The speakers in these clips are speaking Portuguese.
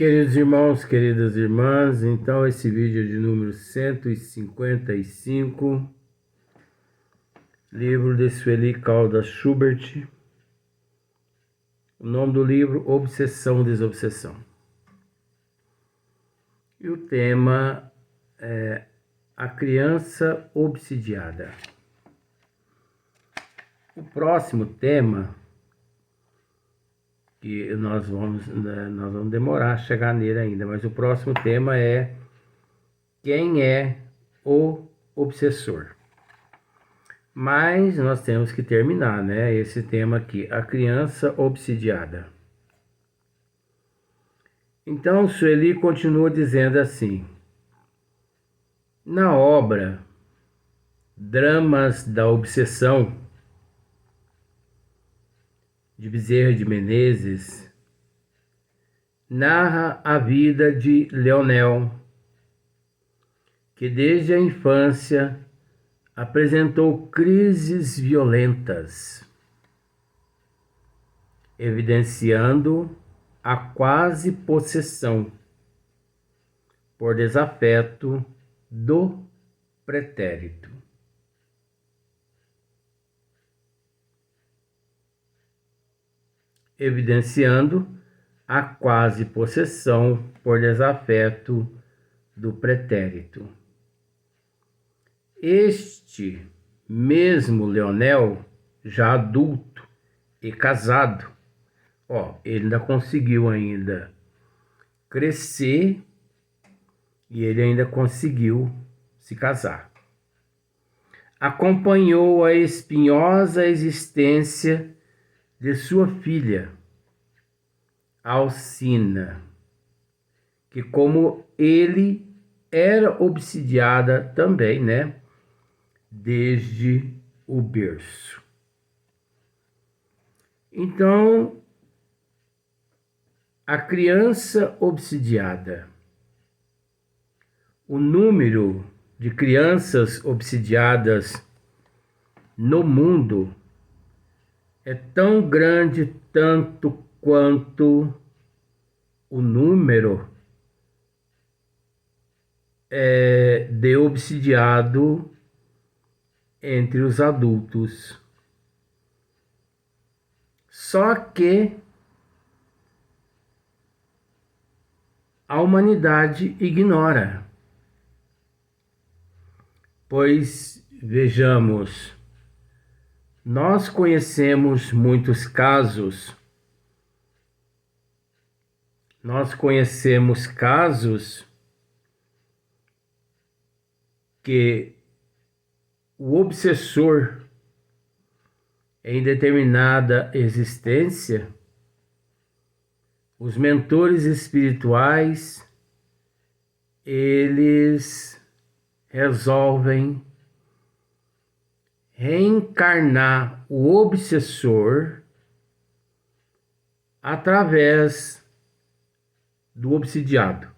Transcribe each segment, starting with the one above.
Queridos irmãos, queridas irmãs, então esse vídeo é de número 155, livro de Sueli Caldas Schubert. O nome do livro, Obsessão, Desobsessão. E o tema é a criança obsidiada. O próximo tema, que nós vamos demorar a chegar nele ainda, mas o próximo tema é quem é o obsessor. Mas nós temos que terminar, né, esse tema aqui, a criança obsidiada. Então Sueli continua dizendo assim: na obra Dramas da Obsessão, de Bezerra de Menezes, narra a vida de Leonel, que desde a infância apresentou crises violentas, evidenciando a quase possessão por desafeto do pretérito. Evidenciando a quase possessão por desafeto do pretérito. Este mesmo Leonel, já adulto e casado, ele ainda conseguiu crescer e ele ainda conseguiu se casar. Acompanhou a espinhosa existência de sua filha, Alcina, que como ele era obsidiada também, né, desde o berço. Então, a criança obsidiada. O número de crianças obsidiadas no mundo é tão grande tanto quanto o número de obsidiado entre os adultos. Só que a humanidade ignora. Pois, vejamos, nós conhecemos muitos casos, que o obsessor em determinada existência, os mentores espirituais, eles resolvem reencarnar o obsessor através do obsidiado.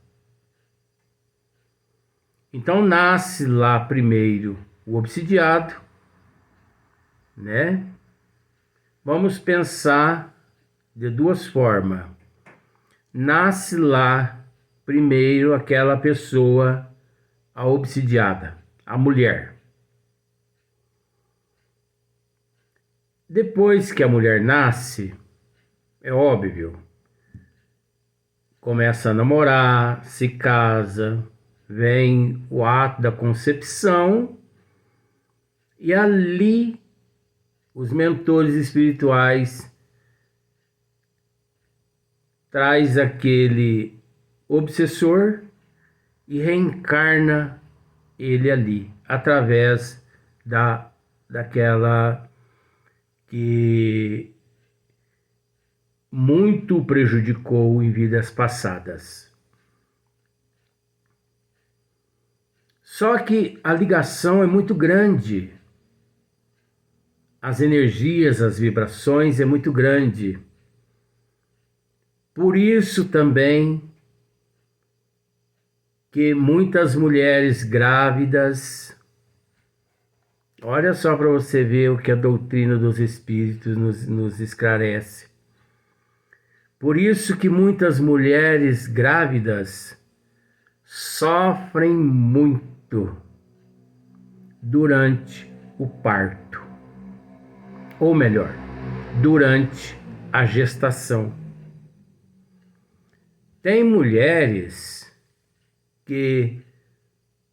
Então nasce lá primeiro o obsidiado, né? Vamos pensar de duas formas. Nasce lá primeiro aquela pessoa, a obsidiada, a mulher. Depois que a mulher nasce, é óbvio, começa a namorar, se casa, vem o ato da concepção e ali os mentores espirituais traz aquele obsessor e reencarna ele ali, através daquela que muito o prejudicou em vidas passadas. Só que a ligação é muito grande. As energias, as vibrações é muito grande. Por isso também que muitas mulheres grávidas, olha só para você ver o que a doutrina dos espíritos nos esclarece. Por isso que muitas mulheres grávidas sofrem muito durante o parto, ou melhor, durante a gestação. Tem mulheres que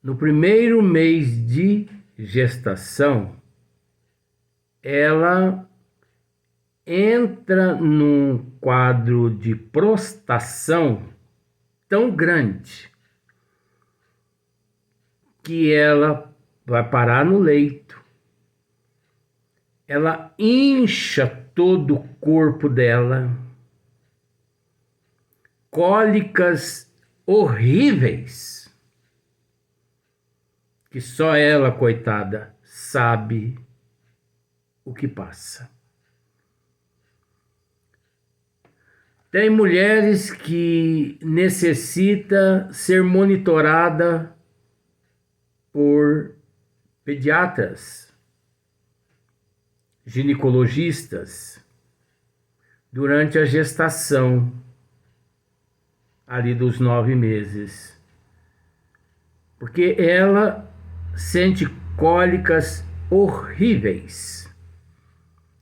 no primeiro mês de gestação ela entra num quadro de prostração tão grande que ela vai parar no leito. Ela incha todo o corpo dela, cólicas horríveis, que só ela, coitada, sabe o que passa. Tem mulheres que necessitam ser monitorada por pediatras, ginecologistas, durante a gestação, ali dos 9 meses. Porque ela sente cólicas horríveis.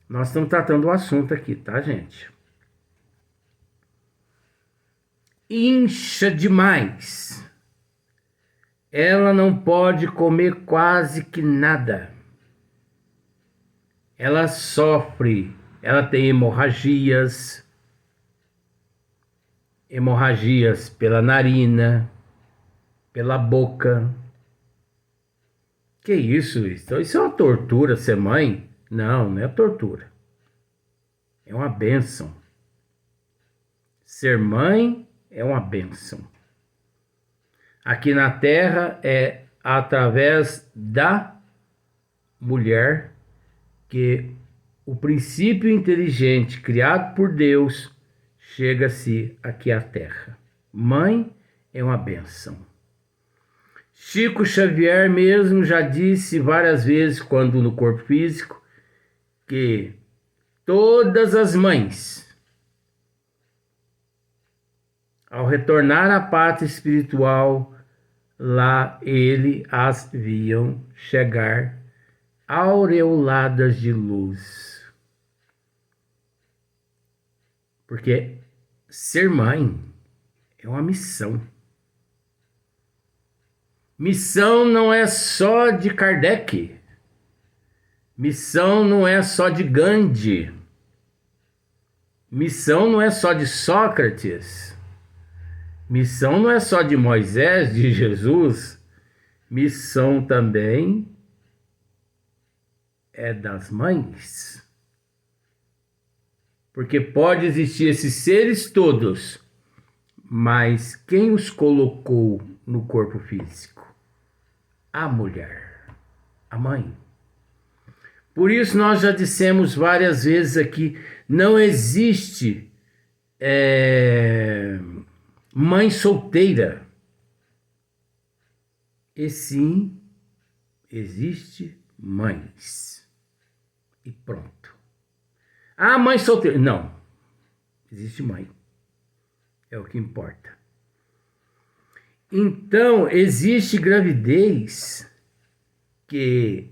Nós estamos tratando o assunto aqui, tá, gente? Incha demais. Ela não pode comer quase que nada. Ela sofre, ela tem hemorragias pela narina, pela boca. Que isso? Isso é uma tortura ser mãe? Não, não é tortura. É uma bênção. Ser mãe é uma bênção. Aqui na Terra é através da mulher que o princípio inteligente criado por Deus chega-se aqui à Terra. Mãe é uma bênção. Chico Xavier mesmo já disse várias vezes, quando no corpo físico, que todas as mães, ao retornar à pátria espiritual, lá ele as viam chegar aureoladas de luz. Porque ser mãe é uma missão. Missão não é só de Kardec. Missão não é só de Gandhi. Missão não é só de Sócrates. Missão não é só de Moisés, de Jesus. Missão também é das mães. Porque pode existir esses seres todos, mas quem os colocou no corpo físico? A mulher, a mãe. Por isso nós já dissemos várias vezes aqui, não existe mãe solteira. E sim, existe mães. E pronto. Ah, mãe solteira. Não. Existe mãe. É o que importa. Então, existe gravidez que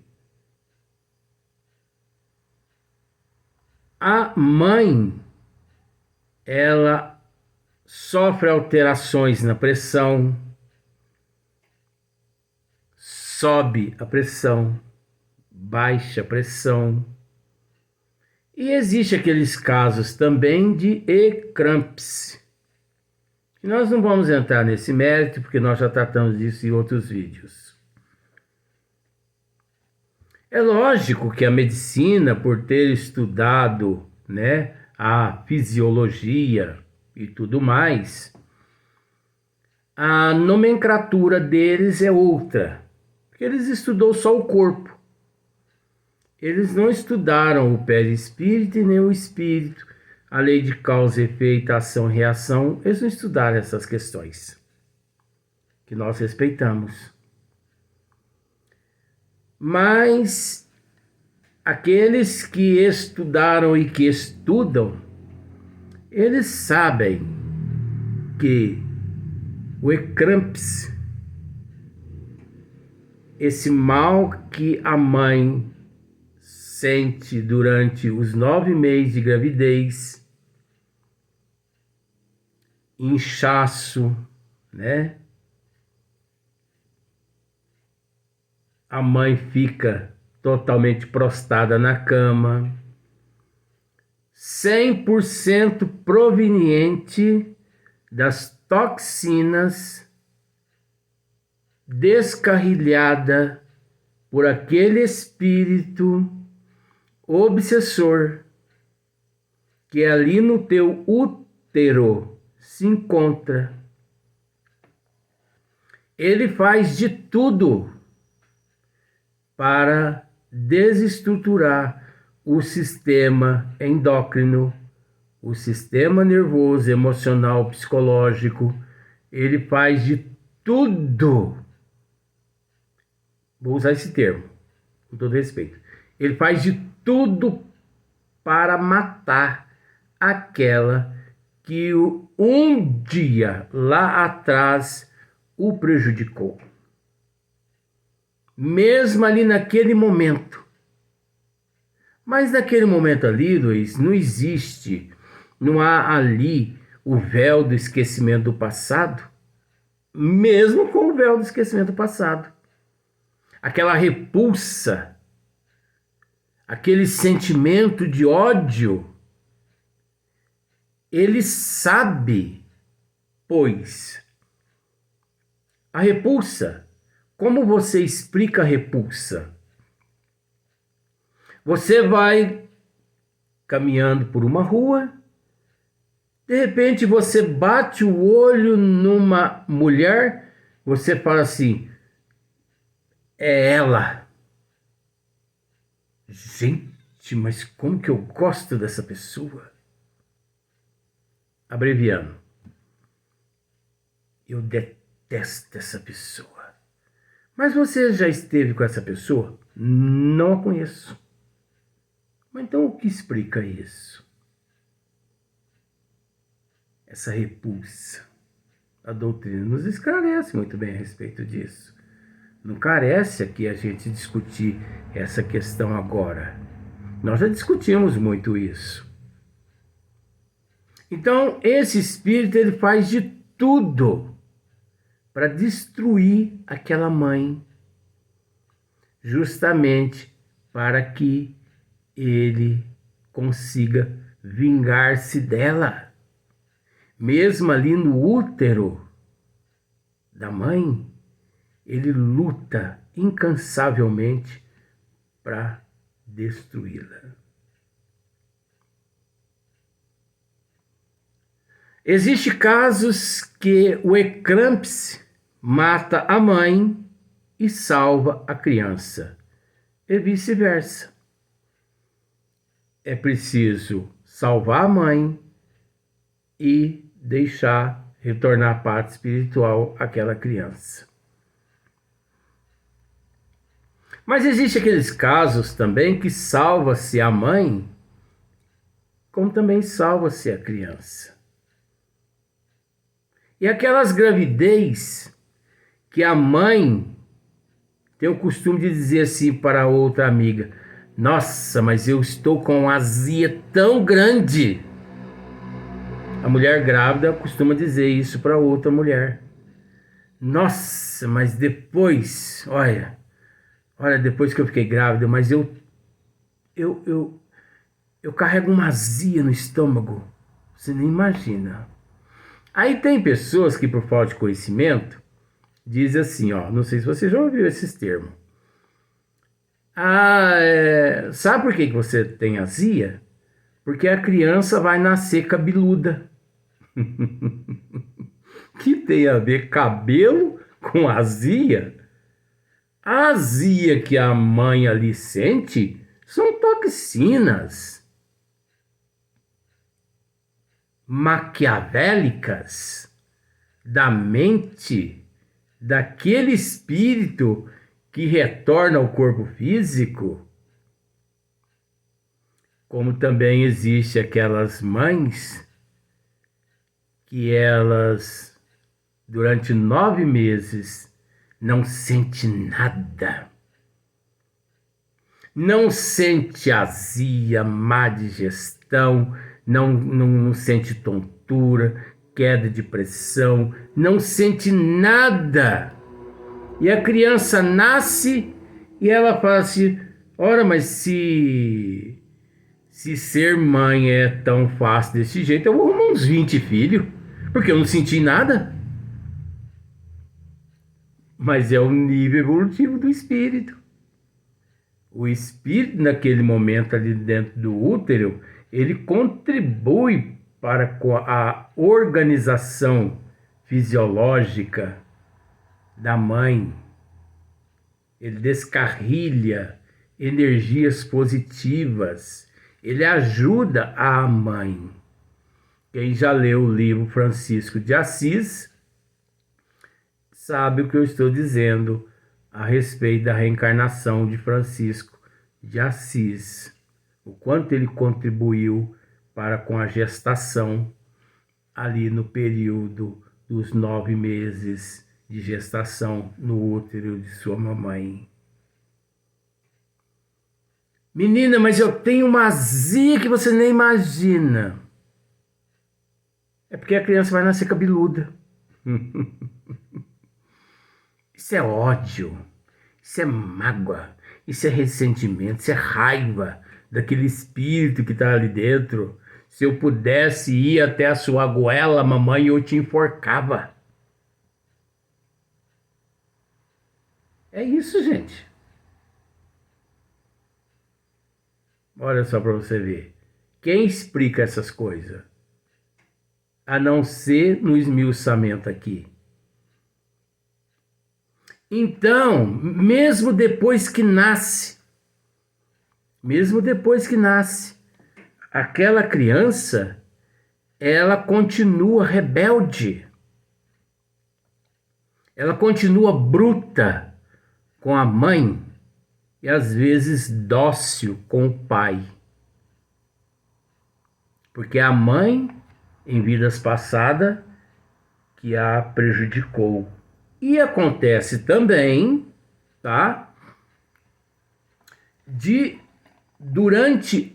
a mãe, ela sofre alterações na pressão, sobe a pressão, baixa a pressão. E existe aqueles casos também de eclâmpsia. Nós não vamos entrar nesse mérito, porque nós já tratamos disso em outros vídeos. É lógico que a medicina, por ter estudado, né, a fisiologia e tudo mais, a nomenclatura deles é outra, porque eles estudou só o corpo. Eles não estudaram o perispírito e nem o espírito, a lei de causa e efeito, ação e reação. Eles não estudaram essas questões, que nós respeitamos. Mas aqueles que estudaram e que estudam, eles sabem que o ecrâmpsia, esse mal que a mãe sente durante os 9 meses de gravidez, inchaço, né? A mãe fica totalmente prostrada na cama, 100% proveniente das toxinas descarrilhada por aquele espírito obsessor que ali no teu útero se encontra. Ele faz de tudo para desestruturar o sistema endócrino, o sistema nervoso, emocional, psicológico. Ele faz de tudo. Vou usar esse termo, com todo respeito. Ele faz de tudo para matar aquela que um dia lá atrás o prejudicou. Mesmo ali naquele momento. Mas naquele momento ali, Luiz, não existe, não há ali o véu do esquecimento do passado, mesmo com o véu do esquecimento do passado. Aquela repulsa, aquele sentimento de ódio, ele sabe, pois, a repulsa, como você explica a repulsa? Você vai caminhando por uma rua, de repente você bate o olho numa mulher, você fala assim, é ela. Gente, mas como que eu gosto dessa pessoa? Abreviando, eu detesto essa pessoa. Mas você já esteve com essa pessoa? Não a conheço. Mas então o que explica isso? Essa repulsa. A doutrina nos esclarece muito bem a respeito disso. Não carece aqui a gente discutir essa questão agora. Nós já discutimos muito isso. Então, esse espírito, ele faz de tudo para destruir aquela mãe, justamente para que ele consiga vingar-se dela. Mesmo ali no útero da mãe, ele luta incansavelmente para destruí-la. Existem casos que o ecrâmpsia mata a mãe e salva a criança, e vice-versa. É preciso salvar a mãe e deixar retornar a parte espiritual àquela criança. Mas existem aqueles casos também que salva-se a mãe, como também salva-se a criança. E aquelas gravidez que a mãe tem o costume de dizer assim para outra amiga, nossa, mas eu estou com uma azia tão grande. A mulher grávida costuma dizer isso para outra mulher. Nossa, mas depois, olha, depois que eu fiquei grávida, mas eu carrego uma azia no estômago. Você nem imagina. Aí tem pessoas que, por falta de conhecimento, dizem assim, ó, não sei se você já ouviu esses termos. Sabe por que você tem azia? Porque a criança vai nascer cabeluda. Que tem a ver cabelo com azia? A azia que a mãe ali sente são toxinas maquiavélicas da mente daquele espírito que retorna ao corpo físico, como também existe aquelas mães que elas, durante 9 meses, não sente nada. Não sente azia, má digestão, não sente tontura, queda de pressão, não sente nada. E a criança nasce e ela fala assim, ora, mas se ser mãe é tão fácil desse jeito, eu vou arrumar uns 20 filhos, porque eu não senti nada. Mas é o nível evolutivo do espírito. O espírito, naquele momento ali dentro do útero, ele contribui para a organização fisiológica da mãe. Ele descarrilha energias positivas. Ele ajuda a mãe. Quem já leu o livro Francisco de Assis sabe o que eu estou dizendo a respeito da reencarnação de Francisco de Assis. O quanto ele contribuiu para com a gestação ali no período dos 9 meses de gestação no útero de sua mamãe. Menina, mas eu tenho uma azia que você nem imagina. É porque a criança vai nascer cabeluda. Isso é ódio, isso é mágoa, isso é ressentimento, isso é raiva daquele espírito que está ali dentro. Se eu pudesse ir até a sua goela, mamãe, eu te enforcava. É isso, gente. Olha só para você ver. Quem explica essas coisas? A não ser no esmiuçamento aqui. Então, mesmo depois que nasce, aquela criança, ela continua rebelde. Ela continua bruta com a mãe e às vezes dócil com o pai. Porque a mãe, em vidas passadas, que a prejudicou. E acontece também, tá?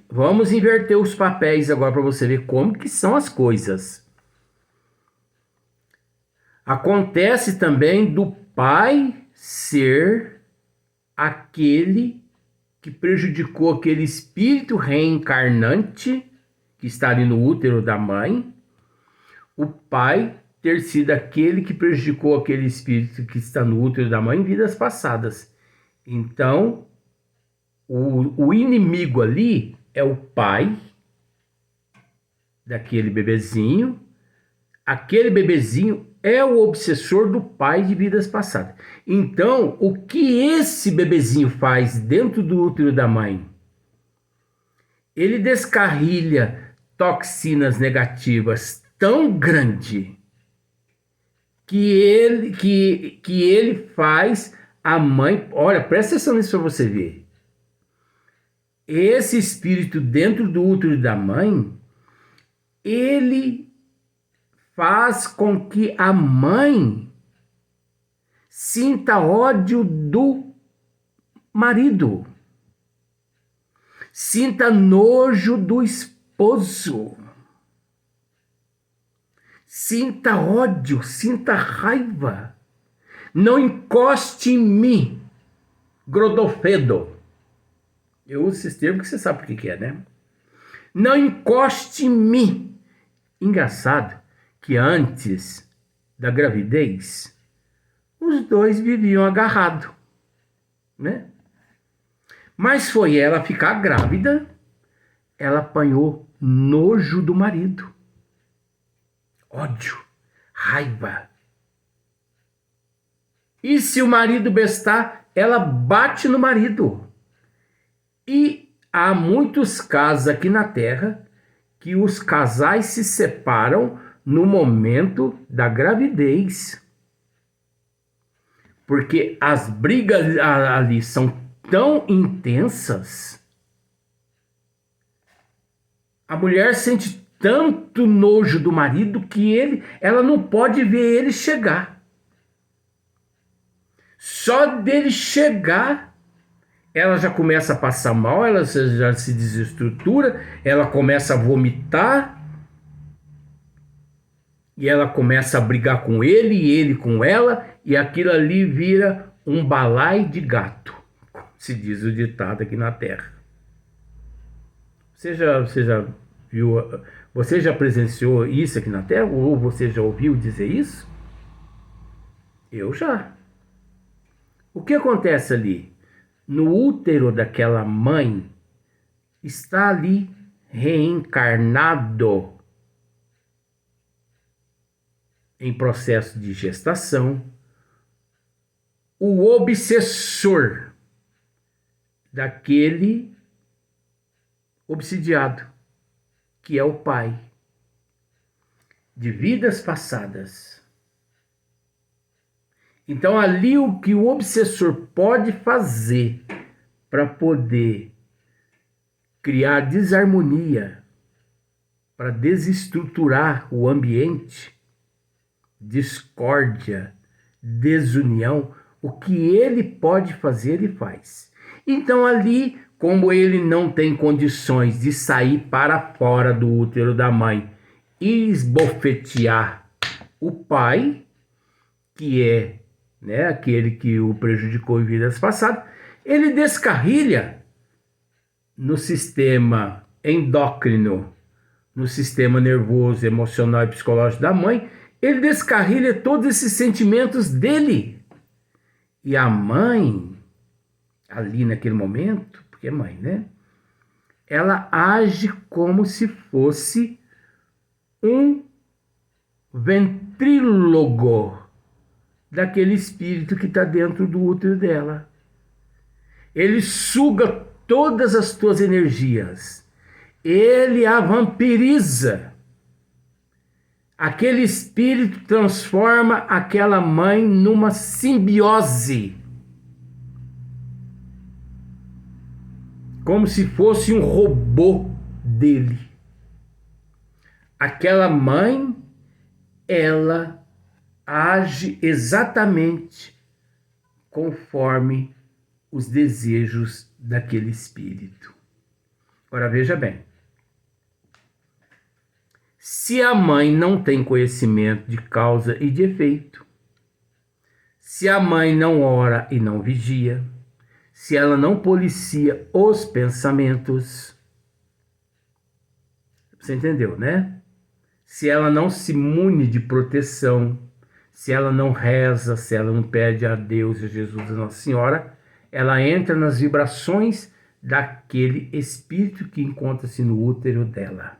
Vamos inverter os papéis agora para você ver como que são as coisas. Acontece também do pai ser aquele que prejudicou aquele espírito reencarnante que está ali no útero da mãe. O pai ter sido aquele que prejudicou aquele espírito que está no útero da mãe em vidas passadas. Então, o inimigo ali é o pai daquele bebezinho. Aquele bebezinho é o obsessor do pai de vidas passadas. Então, o que esse bebezinho faz dentro do útero da mãe? Ele descarrilha toxinas negativas tão grande que ele faz a mãe... Olha, presta atenção nisso para você ver. Esse espírito dentro do útero da mãe, ele faz com que a mãe sinta ódio do marido, sinta nojo do esposo, sinta ódio, sinta raiva. Não encoste em mim, Grodofedo. Eu uso esses termos que você sabe o que é, né? Não encoste em mim. Engraçado que antes da gravidez, os dois viviam agarrados, né? Mas foi ela ficar grávida, ela apanhou nojo do marido. Ódio, raiva. E se o marido bestar, ela bate no marido. E há muitos casos aqui na Terra que os casais se separam no momento da gravidez. Porque as brigas ali são tão intensas. A mulher sente tanto nojo do marido que ela não pode ver ele chegar. Só dele chegar, ela já começa a passar mal, ela já se desestrutura, ela começa a vomitar, e ela começa a brigar com ele, e ele com ela, e aquilo ali vira um balaio de gato, como se diz o ditado aqui na Terra. Você já viu, você já presenciou isso aqui na Terra? Ou você já ouviu dizer isso? Eu já. O que acontece ali? No útero daquela mãe está ali reencarnado em processo de gestação o obsessor daquele obsidiado, que é o pai, de vidas passadas. Então ali o que o obsessor pode fazer para poder criar desarmonia, para desestruturar o ambiente, discórdia, desunião, o que ele pode fazer, ele faz. Então ali, como ele não tem condições de sair para fora do útero da mãe e esbofetear o pai, que é, né, aquele que o prejudicou em vidas passadas, ele descarrilha no sistema endócrino, no sistema nervoso, emocional e psicológico da mãe, ele descarrilha todos esses sentimentos dele. E a mãe, ali naquele momento, porque é mãe, né? Ela age como se fosse um ventrílogo daquele espírito que está dentro do útero dela. Ele suga todas as tuas energias. Ele a vampiriza. Aquele espírito transforma aquela mãe numa simbiose. Como se fosse um robô dele. Aquela mãe, ela age exatamente conforme os desejos daquele espírito. Agora veja bem. Se a mãe não tem conhecimento de causa e de efeito, se a mãe não ora e não vigia, se ela não policia os pensamentos, você entendeu, né? Se ela não se mune de proteção, se ela não reza, se ela não pede a Deus, a Jesus, a Nossa Senhora, ela entra nas vibrações daquele espírito que encontra-se no útero dela.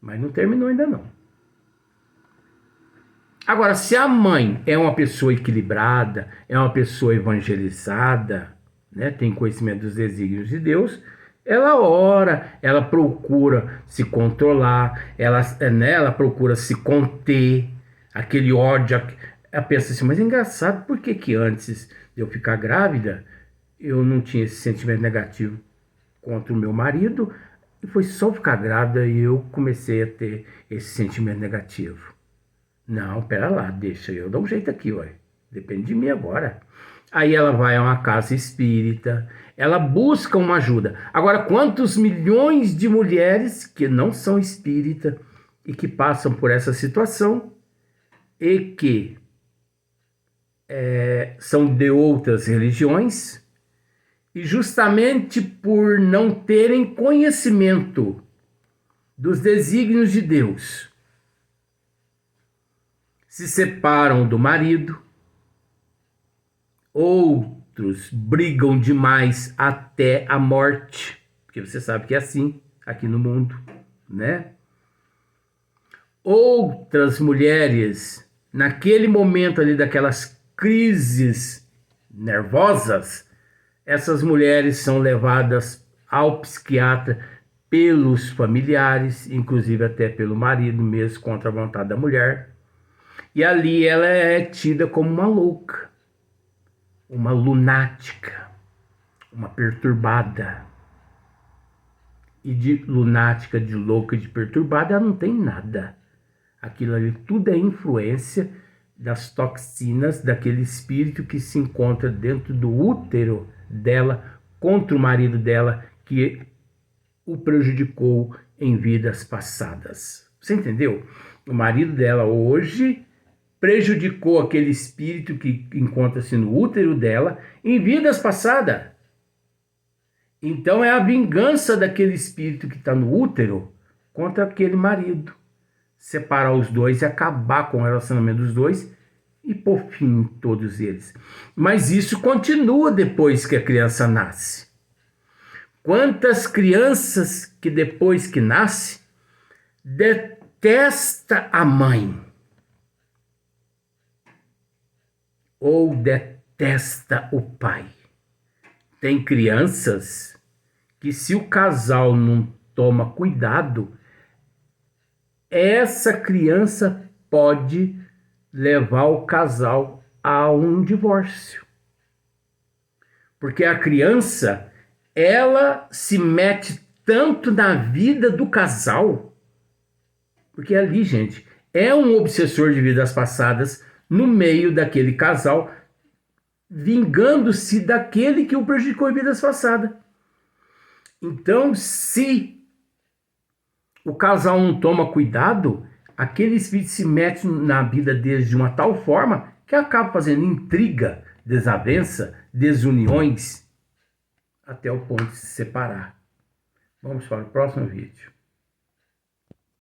Mas não terminou ainda não. Agora, se a mãe é uma pessoa equilibrada, é uma pessoa evangelizada, né, tem conhecimento dos desígnios de Deus, ela ora, ela procura se controlar, ela procura se conter, aquele ódio. Ela pensa assim, mas é engraçado, por que antes de eu ficar grávida, eu não tinha esse sentimento negativo contra o meu marido, e foi só ficar grávida e eu comecei a ter esse sentimento negativo. Não, pera lá, deixa eu dar um jeito aqui, ué. Depende de mim agora. Aí ela vai a uma casa espírita, ela busca uma ajuda. Agora, quantos milhões de mulheres que não são espíritas e que passam por essa situação e que são de outras religiões, e justamente por não terem conhecimento dos desígnios de Deus, se separam do marido, outros brigam demais até a morte, porque você sabe que é assim aqui no mundo, né? Outras mulheres, naquele momento ali daquelas crises nervosas, essas mulheres são levadas ao psiquiatra pelos familiares, inclusive até pelo marido mesmo, contra a vontade da mulher. E ali ela é tida como uma louca, uma lunática, uma perturbada. e de lunática, de louca, de perturbada, ela não tem nada. Aquilo ali tudo é influência das toxinas daquele espírito que se encontra dentro do útero dela, contra o marido dela, que o prejudicou em vidas passadas. Você entendeu? O marido dela hoje prejudicou aquele espírito que encontra-se no útero dela em vidas passadas. Então é a vingança daquele espírito que está no útero contra aquele marido. Separar os dois e acabar com o relacionamento dos dois e pôr fim em todos eles. Mas isso continua depois que a criança nasce. Quantas crianças que depois que nasce detesta a mãe ou detesta o pai. Tem crianças que, se o casal não toma cuidado, essa criança pode levar o casal a um divórcio. Porque a criança, ela se mete tanto na vida do casal, porque ali, gente, é um obsessor de vidas passadas no meio daquele casal, vingando-se daquele que o prejudicou em vidas passadas. Então, se o casal não toma cuidado, aquele espírito se mete na vida deles de uma tal forma que acaba fazendo intriga, desavença, desuniões, até o ponto de se separar. Vamos para o próximo vídeo.